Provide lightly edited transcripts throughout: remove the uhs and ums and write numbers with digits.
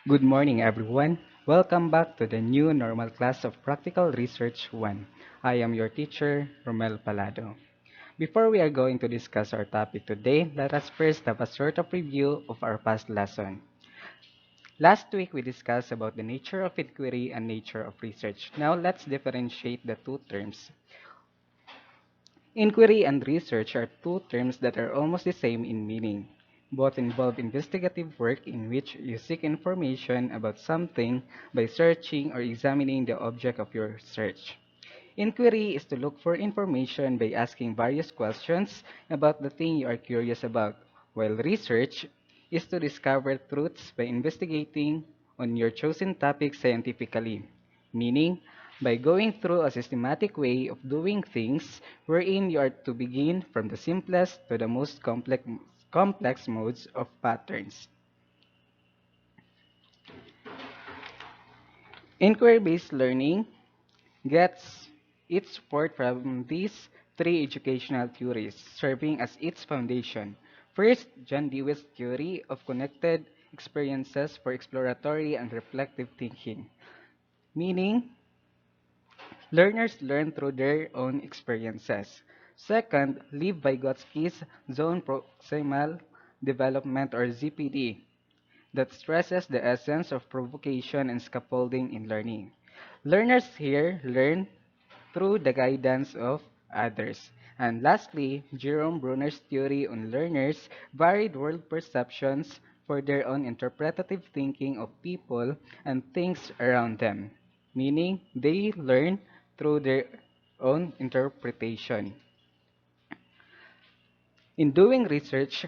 Good morning, everyone. Welcome back to the new normal class of Practical Research 1. I am your teacher, Romel Palado. Before we are going to discuss our topic today, let us first have a sort of review of our past lesson. Last week, we discussed about the nature of inquiry and nature of research. Now, let's differentiate the two terms. Inquiry and research are two terms that are almost the same in meaning. Both involve investigative work in which you seek information about something by searching or examining the object of your search. Inquiry is to look for information by asking various questions about the thing you are curious about, while research is to discover truths by investigating on your chosen topic scientifically, meaning by going through a systematic way of doing things wherein you are to begin from the simplest to the most complex modes of patterns. Inquiry-based learning gets its support from these three educational theories, serving as its foundation. First, John Dewey's theory of connected experiences for exploratory and reflective thinking, meaning learners learn through their own experiences. Second, Lev Vygotsky's zone proximal development or ZPD that stresses the essence of provocation and scaffolding in learning. Learners here learn through the guidance of others. And lastly, Jerome Bruner's theory on learners' varied world perceptions for their own interpretative thinking of people and things around them, meaning they learn through their own interpretation. In doing research,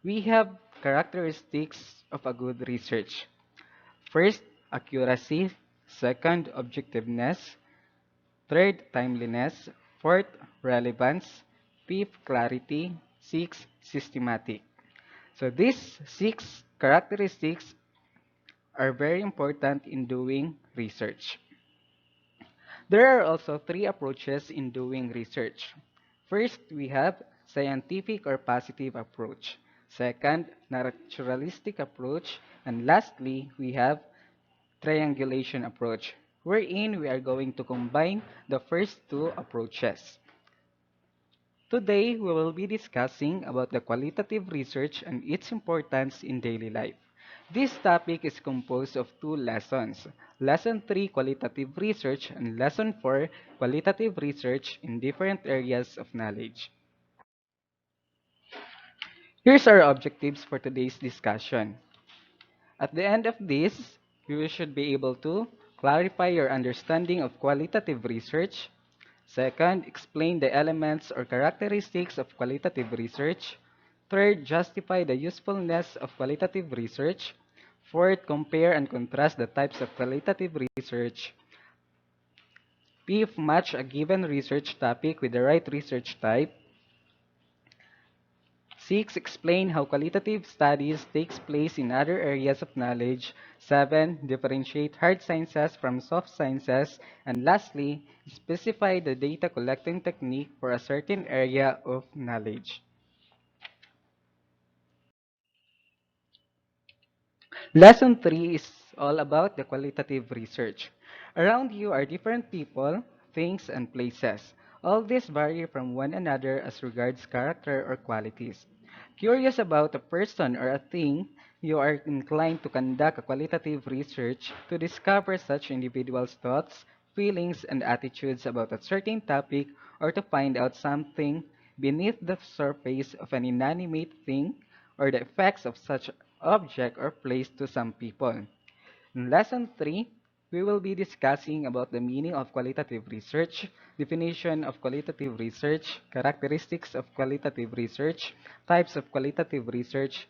we have characteristics of a good research. First, accuracy. Second, objectiveness. Third, timeliness. Fourth, relevance. Fifth, clarity. Sixth, systematic. So these six characteristics are very important in doing research. There are also three approaches in doing research. First, we have scientific or positive approach. Second, naturalistic approach. And lastly, we have triangulation approach, wherein we are going to combine the first two approaches. Today, we will be discussing about the qualitative research and its importance in daily life. This topic is composed of two lessons. Lesson 3, Qualitative Research, and Lesson 4, Qualitative Research in different areas of knowledge. Here's our objectives for today's discussion. At the end of this, you should be able to clarify your understanding of qualitative research. Second, explain the elements or characteristics of qualitative research. Third, justify the usefulness of qualitative research. Fourth, compare and contrast the types of qualitative research. Fifth, match a given research topic with the right research type. 6. Explain how qualitative studies takes place in other areas of knowledge. 7. Differentiate hard sciences from soft sciences. And lastly, specify the data collecting technique for a certain area of knowledge. Lesson 3 is all about the qualitative research. Around you are different people, things, and places. All these vary from one another as regards character or qualities. Curious about a person or a thing, you are inclined to conduct a qualitative research to discover such individuals' thoughts, feelings, and attitudes about a certain topic or to find out something beneath the surface of an inanimate thing or the effects of such object or place to some people. In Lesson 3, we will be discussing about the meaning of qualitative research, definition of qualitative research, characteristics of qualitative research, types of qualitative research,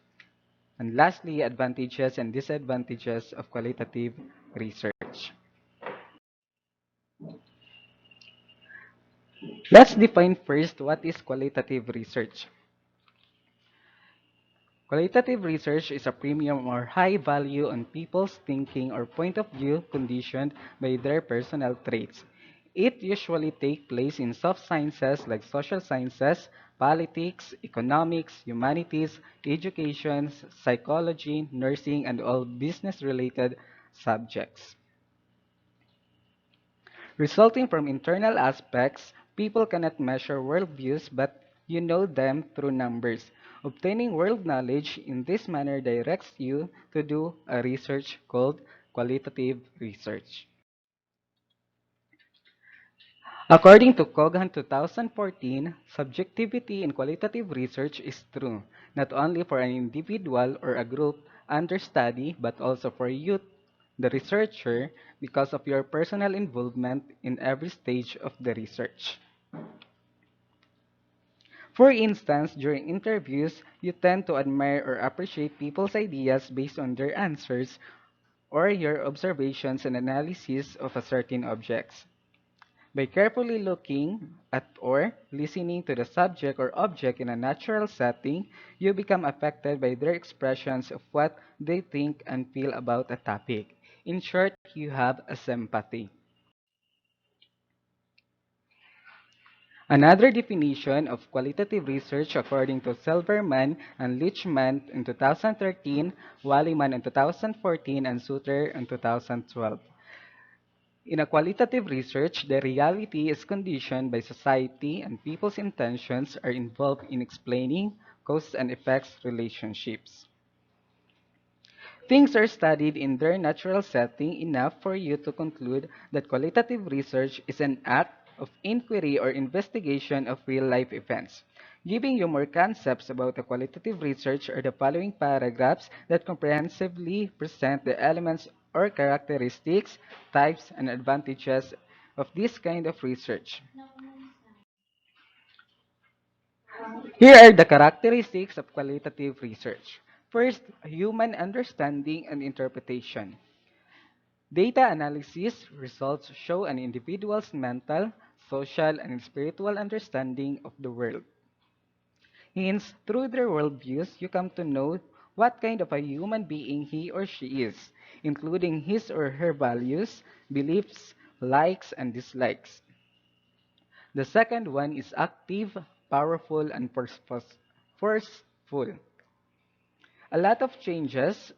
and lastly, advantages and disadvantages of qualitative research. Let's define first what is qualitative research. Qualitative research is a premium or high value on people's thinking or point of view conditioned by their personal traits. It usually takes place in soft sciences like social sciences, politics, economics, humanities, education, psychology, nursing, and all business-related subjects. Resulting from internal aspects, people cannot measure worldviews, but you know them through numbers. Obtaining world knowledge in this manner directs you to do a research called qualitative research. According to Coghan 2014, subjectivity in qualitative research is true, not only for an individual or a group under study, but also for you, the researcher, because of your personal involvement in every stage of the research. For instance, during interviews, you tend to admire or appreciate people's ideas based on their answers or your observations and analysis of a certain objects. By carefully looking at or listening to the subject or object in a natural setting, you become affected by their expressions of what they think and feel about a topic. In short, you have a sympathy. Another definition of qualitative research according to Silverman and Lichman in 2013, Walliman in 2014, and Suter in 2012. In a qualitative research, the reality is conditioned by society and people's intentions are involved in explaining cause and effects relationships. Things are studied in their natural setting enough for you to conclude that qualitative research is an act of inquiry or investigation of real life events. Giving you more concepts about the qualitative research are the following paragraphs that comprehensively present the elements or characteristics, types, and advantages of this kind of research. Here are the characteristics of qualitative research. First, human understanding and interpretation. Data analysis results show an individual's mental, social, and spiritual understanding of the world. Hence, through their worldviews, you come to know what kind of a human being he or she is, including his or her values, beliefs, likes, and dislikes. The second one is active, powerful, and forceful. A lot of changes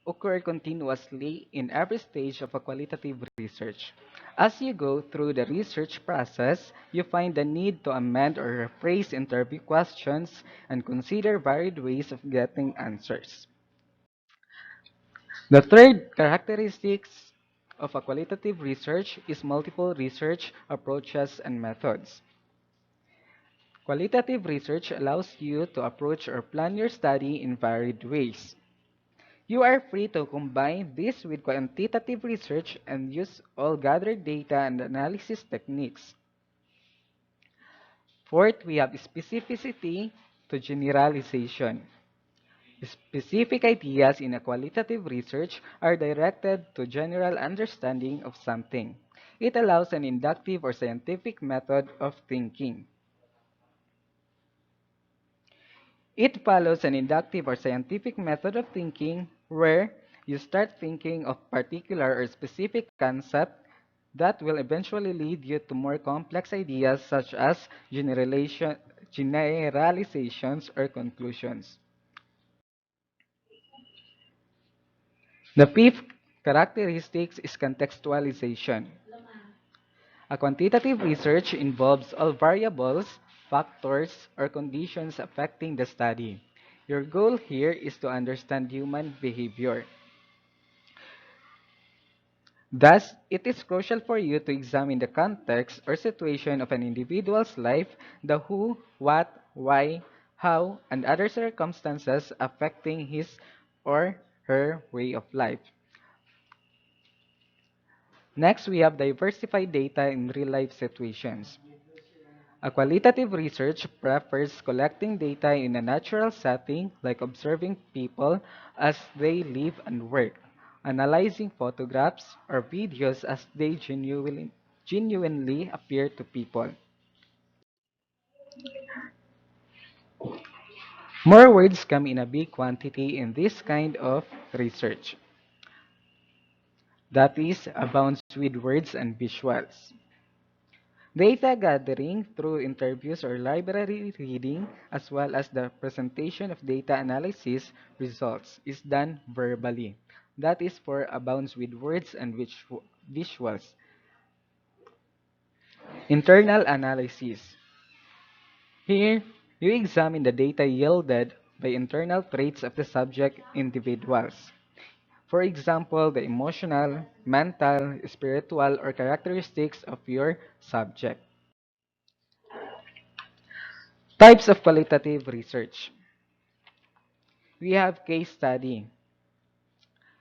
occur continuously in every stage of a qualitative research. As you go through the research process, you find the need to amend or rephrase interview questions and consider varied ways of getting answers. The third characteristics of a qualitative research is multiple research approaches and methods. Qualitative research allows you to approach or plan your study in varied ways. You are free to combine this with quantitative research and use all gathered data and analysis techniques. Fourth, we have specificity to generalization. Specific ideas in a qualitative research are directed to general understanding of something. It allows an inductive or scientific method of thinking. It follows an inductive or scientific method of thinking where you start thinking of particular or specific concept that will eventually lead you to more complex ideas such as generalizations or conclusions. The fifth characteristic is contextualization. A quantitative research involves all variables, factors, or conditions affecting the study. Your goal here is to understand human behavior. Thus, it is crucial for you to examine the context or situation of an individual's life, the who, what, why, how, and other circumstances affecting his or her way of life. Next, we have diversified data in real-life situations. A qualitative research prefers collecting data in a natural setting like observing people as they live and work, analyzing photographs or videos as they genuinely appear to people. More words come in a big quantity in this kind of research. That is, abounds with words and visuals. Data gathering through interviews or library reading, as well as the presentation of data analysis results, is done verbally. That is for abounds with words and visuals. Internal analysis. Here, you examine the data yielded by internal traits of the subject individuals. For example, the emotional, mental, spiritual, or characteristics of your subject. Types of qualitative research. We have case study.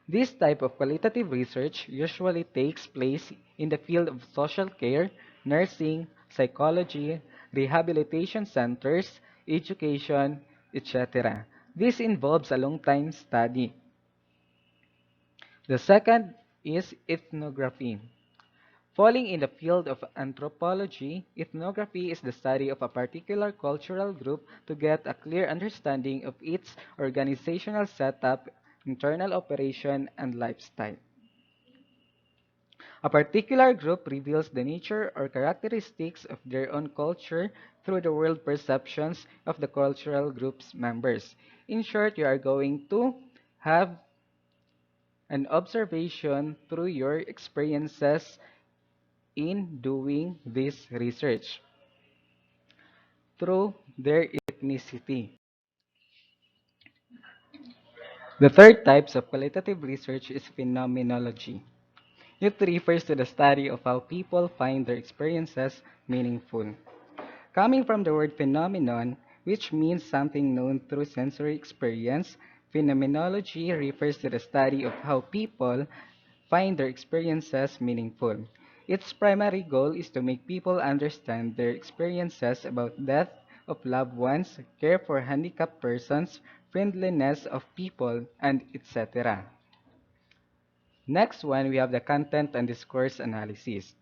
This type of qualitative research usually takes place in the field of social care, nursing, psychology, rehabilitation centers, education, etc. This involves a long time study. The second is ethnography. Falling in the field of anthropology, ethnography is the study of a particular cultural group to get a clear understanding of its organizational setup, internal operation, and lifestyle. A particular group reveals the nature or characteristics of their own culture through the world perceptions of the cultural group's members. In short, you are going to have an observation through your experiences in doing this research through their ethnicity. The third types of qualitative research is phenomenology. It refers to the study of how people find their experiences meaningful. Coming from the word phenomenon, which means something known through sensory experience, phenomenology refers to the study of how people find their experiences meaningful. Its primary goal is to make people understand their experiences about death of loved ones, care for handicapped persons, friendliness of people, and etc. Next one, we have the content and discourse analysis.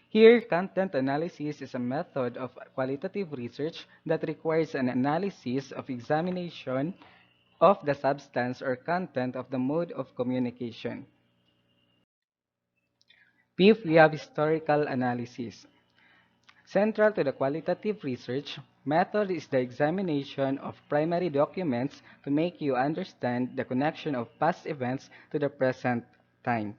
Here, content analysis is a method of qualitative research that requires an analysis of examination of the substance or content of the mode of communication. Fifth, we have historical analysis. Central to the qualitative research method is the examination of primary documents to make you understand the connection of past events to the present time.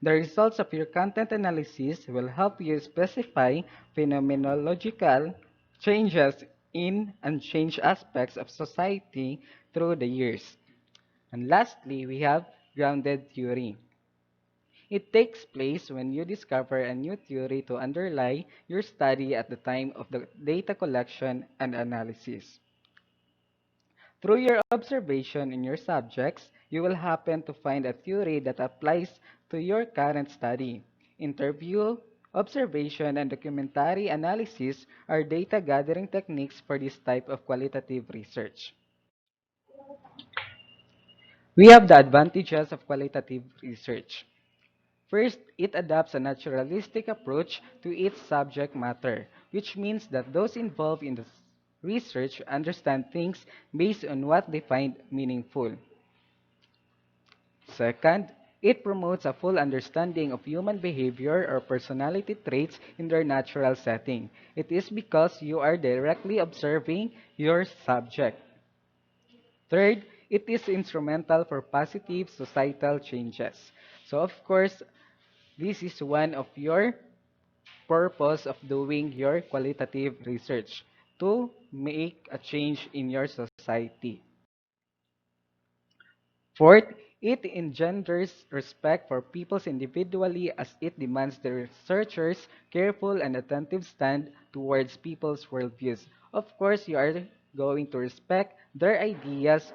The results of your content analysis will help you specify phenomenological changes in unchanged aspects of society through the years. And lastly, we have grounded theory. It takes place when you discover a new theory to underlie your study at the time of the data collection and analysis. Through your observation in your subjects, you will happen to find a theory that applies to your current study. Interview, observation, and documentary analysis are data gathering techniques for this type of qualitative research. We have the advantages of qualitative research. First, it adopts a naturalistic approach to its subject matter, which means that those involved in the research understand things based on what they find meaningful. Second, it promotes a full understanding of human behavior or personality traits in their natural setting. It is because you are directly observing your subject. Third, it is instrumental for positive societal changes. So, of course, this is one of your purpose of doing your qualitative research to make a change in your society. Fourth, it engenders respect for peoples individually as it demands the researchers' careful and attentive stand towards people's worldviews. Of course, you are going to respect their ideas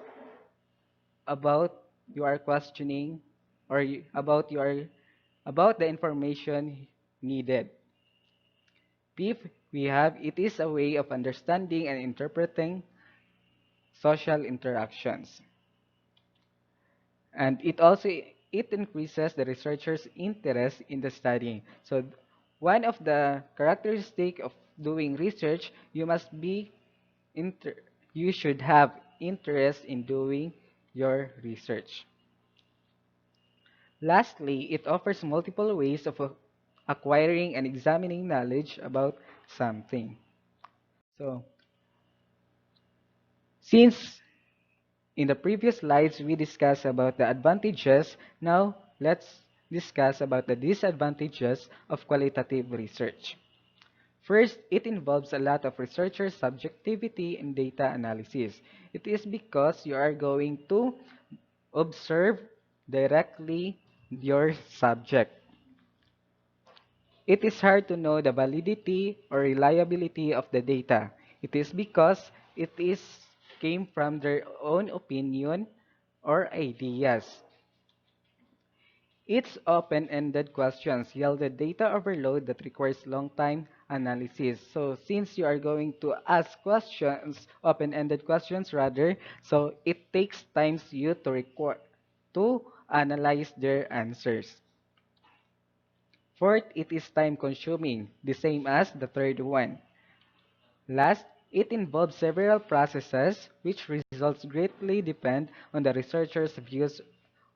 about you are questioning or about the information needed. Fifth, we have it is a way of understanding and interpreting social interactions. And it increases the researcher's interest in the study. So one of the characteristic of doing research, inter, you should have interest in doing your research. Lastly, it offers multiple ways of acquiring and examining knowledge about something. So, since in the previous slides we discussed about the advantages, now let's discuss about the disadvantages of qualitative research. First, it involves a lot of researcher subjectivity in data analysis. It is because you are going to observe directly your subject. It is hard to know the validity or reliability of the data. It is because it is came from their own opinion or ideas. Its open-ended questions yielded data overload that requires long-time analysis. So since you are going to ask questions, open-ended questions rather, so it takes times you to to analyze their answers. Fourth, it is time consuming, the same as the third one. Last, it involves several processes which results greatly depend on the researcher's views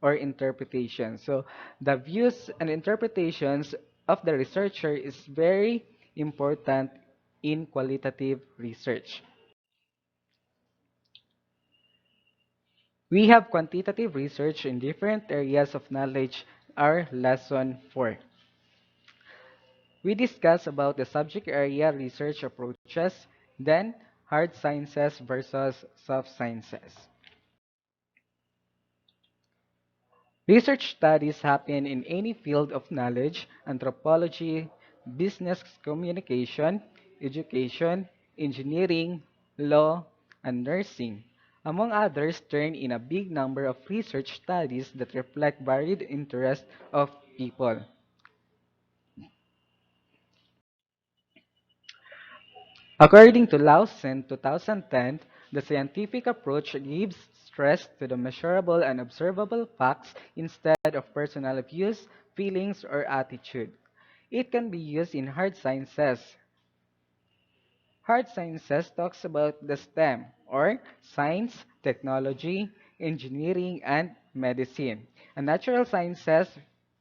or interpretation. So the views and interpretations of the researcher is very important in qualitative research. We have quantitative research in different areas of knowledge, our lesson 4. We discuss about the subject area research approaches, then hard sciences versus soft sciences. Research studies happen in any field of knowledge, anthropology, business communication, education, engineering, law, and nursing. Among others, turn in a big number of research studies that reflect varied interests of people. According to Lausen 2010, the scientific approach gives stress to the measurable and observable facts instead of personal views, feelings, or attitude. It can be used in hard sciences. Hard sciences talks about the STEM, or science, technology, engineering, and medicine. And natural sciences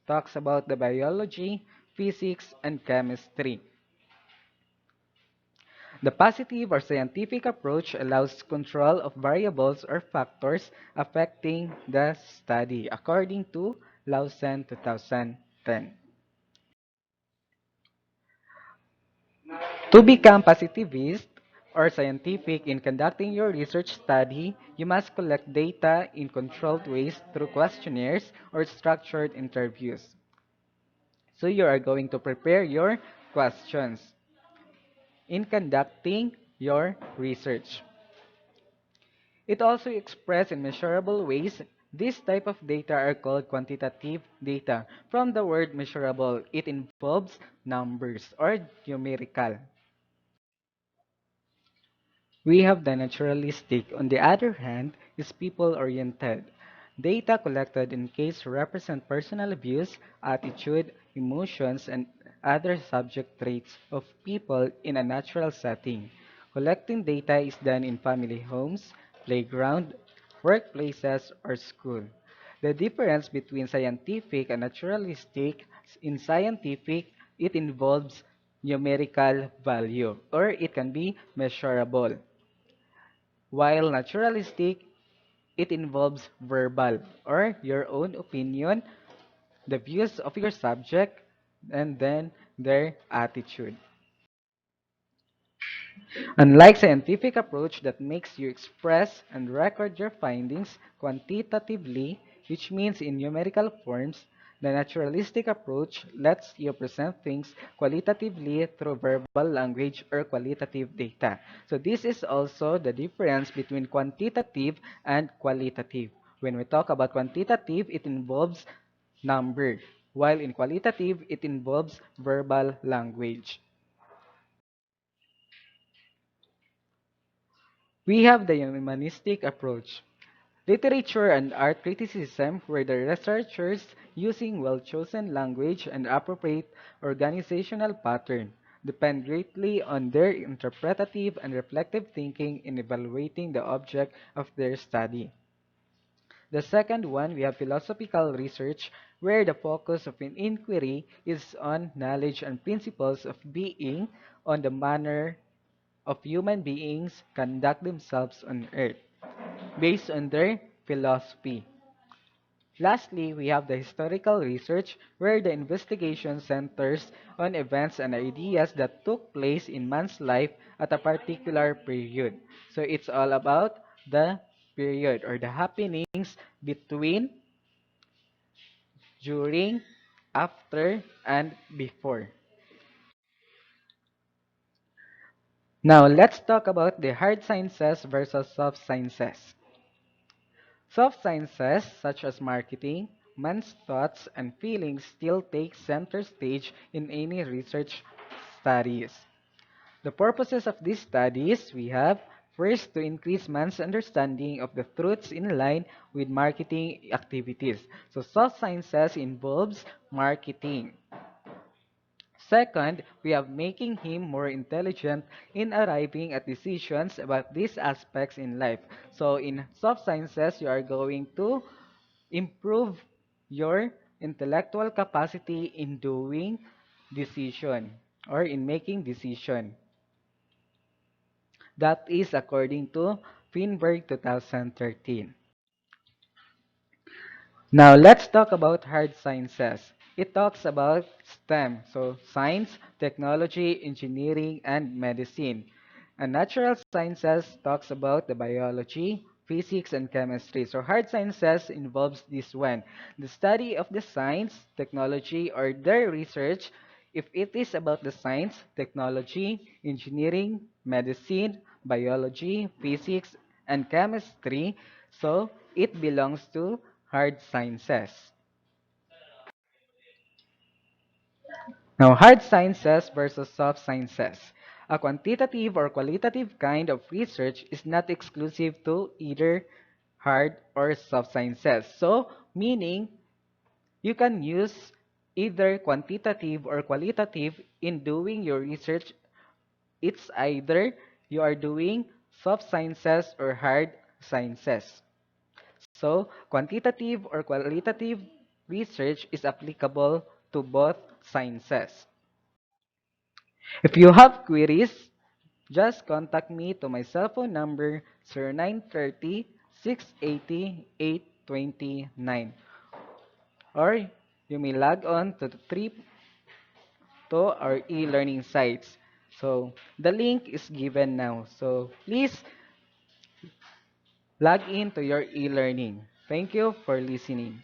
talks about the biology, physics, and chemistry. The positive or scientific approach allows control of variables or factors affecting the study, according to Lausen 2010. To become positivist or scientific in conducting your research study, you must collect data in controlled ways through questionnaires or structured interviews. So you are going to prepare your questions in conducting your research. It also expressed in measurable ways. This type of data are called quantitative data. From the word measurable, it involves numbers or numerical. We have the naturalistic, on the other hand, is people-oriented. Data collected in case represent personal views, attitude, emotions, and other subject traits of people in a natural setting. Collecting data is done in family homes, playground, workplaces, or school. The difference between scientific and naturalistic, in scientific, it involves numerical value, or it can be measurable. While naturalistic, it involves verbal or your own opinion, the views of your subject, and then their attitude. Unlike scientific approach that makes you express and record your findings quantitatively, which means in numerical forms, the naturalistic approach lets you present things qualitatively through verbal language or qualitative data. So this is also the difference between quantitative and qualitative. When we talk about quantitative, it involves number, while in qualitative, it involves verbal language. We have the humanistic approach. Literature and art criticism, where the researchers, using well-chosen language and appropriate organizational pattern, depend greatly on their interpretative and reflective thinking in evaluating the object of their study. The second one, we have philosophical research, where the focus of an inquiry is on knowledge and principles of being, on the manner of human beings conduct themselves on earth, based on their philosophy. Lastly, we have the historical research, where the investigation centers on events and ideas that took place in man's life at a particular period. So it's all about the period or the happenings between, during, after, and before. Now, let's talk about the hard sciences versus soft sciences. Soft sciences, such as marketing, man's thoughts and feelings, still take center stage in any research studies. The purposes of these studies we have first to increase man's understanding of the truths in line with marketing activities. So soft sciences involves marketing. Second, we have making him more intelligent in arriving at decisions about these aspects in life. So in soft sciences, you are going to improve your intellectual capacity in doing decision or in making decision. That is according to Finberg 2013. Now let's talk about hard sciences. It talks about STEM, so science, technology, engineering, and medicine. And natural sciences talks about the biology, physics, and chemistry. So hard sciences involves this one. The study of the science, technology, or their research. If it is about the science, technology, engineering, medicine, biology, physics, and chemistry, so it belongs to hard sciences. Now, hard sciences versus soft sciences. A quantitative or qualitative kind of research is not exclusive to either hard or soft sciences. So, meaning you can use either quantitative or qualitative in doing your research. It's either you are doing soft sciences or hard sciences. So, quantitative or qualitative research is applicable to both sciences. If you have queries, just contact me to my cell phone number 0930 or you may log on to the three to our e-learning sites. So the link is given now. So please log in to your e-learning. Thank you for listening.